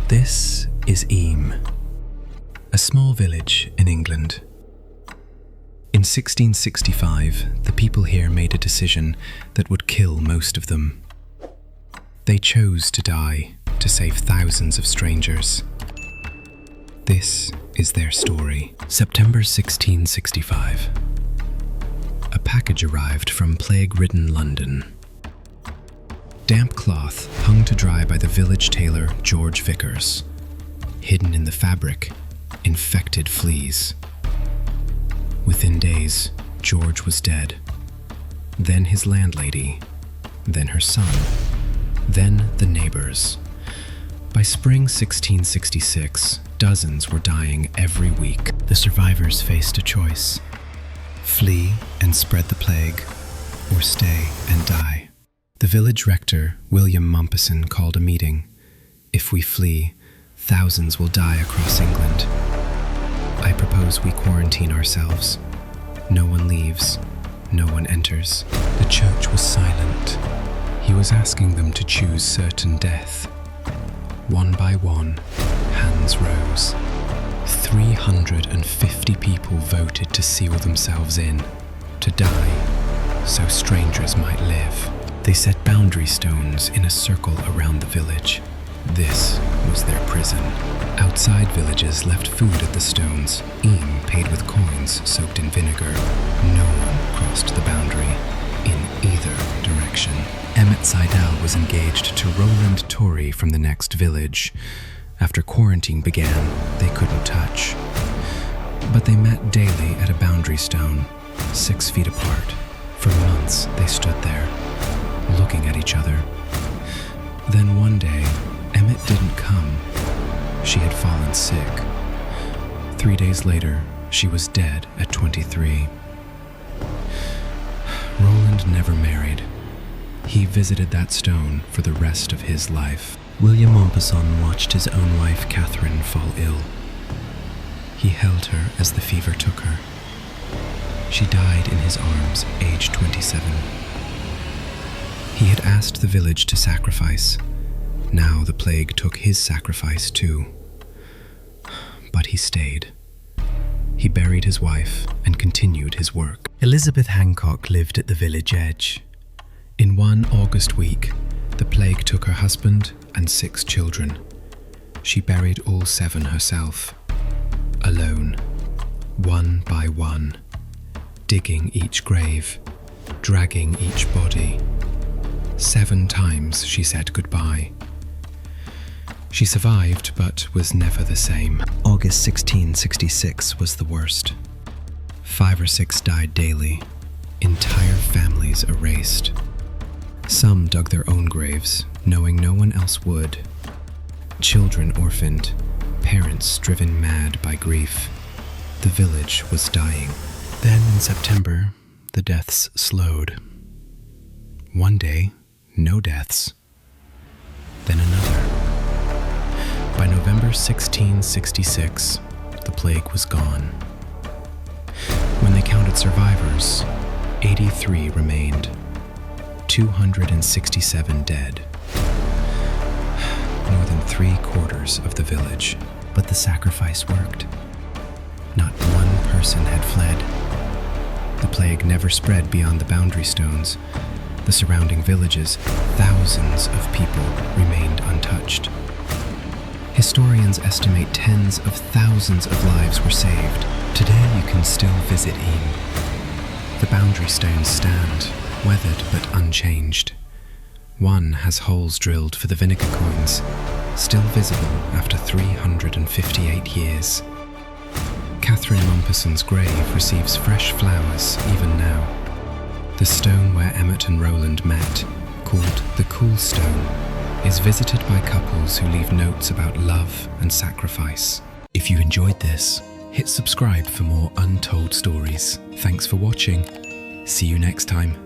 This is Eyam, a small village in England. In 1665, the people here made a decision that would kill most of them. They chose to die to save thousands of strangers. This is their story. September 1665. A package arrived from plague-ridden London. Damp cloth hung to dry by the village tailor George Vickers. Hidden in the fabric, infected fleas. Within days, George was dead. Then his landlady, then her son, then the neighbors. By spring 1666, dozens were dying every week. The survivors faced a choice: flee and spread the plague, or stay and die. The village rector, William Mompesson, called a meeting. If we flee, thousands will die across England. I propose we quarantine ourselves. No one leaves, no one enters. The church was silent. He was asking them to choose certain death. One by one, hands rose. 350 people voted to seal themselves in, to die, so strangers might live. They set boundary stones in a circle around the village. This was their prison. Outside villages left food at the stones. Eyam paid with coins soaked in vinegar. No one crossed the boundary in either direction. Emmett Seidel was engaged to Roland Torrey from the next village. After quarantine began, they couldn't touch. But they met daily at a boundary stone, 6 feet apart. For months they stood there, looking at each other. Then one day, Emmett didn't come. She had fallen sick. 3 days later, she was dead at 23. Roland never married. He visited that stone for the rest of his life. William Mompesson watched his own wife, Catherine, fall ill. He held her as the fever took her. She died in his arms, age 27. He had asked the village to sacrifice. Now the plague took his sacrifice too. But he stayed. He buried his wife and continued his work. Elizabeth Hancock lived at the village edge. In one August week, the plague took her husband and 6 children. She buried all 7 herself, alone, one by one, digging each grave, dragging each body. 7 times she said goodbye. She survived, but was never the same. August 1666 was the worst. 5 or 6 died daily, entire families erased. Some dug their own graves, knowing no one else would. Children orphaned, parents driven mad by grief. The village was dying. Then in September, the deaths slowed. One day, no deaths. Then another. By November 1666, the plague was gone. When they counted survivors, 83 remained. 267 dead. More than 3/4 of the village. But the sacrifice worked. Not one person had fled. The plague never spread beyond the boundary stones. The surrounding villages, thousands of people remained untouched. Historians estimate tens of thousands of lives were saved. Today you can still visit Eyam. The boundary stones stand, weathered but unchanged. One has holes drilled for the vinegar coins, still visible after 358 years. Catherine Mompesson's grave receives fresh flowers even now. The stone where Emmett and Roland met, called the Cool Stone, is visited by couples who leave notes about love and sacrifice. If you enjoyed this, hit subscribe for more untold stories. Thanks for watching. See you next time.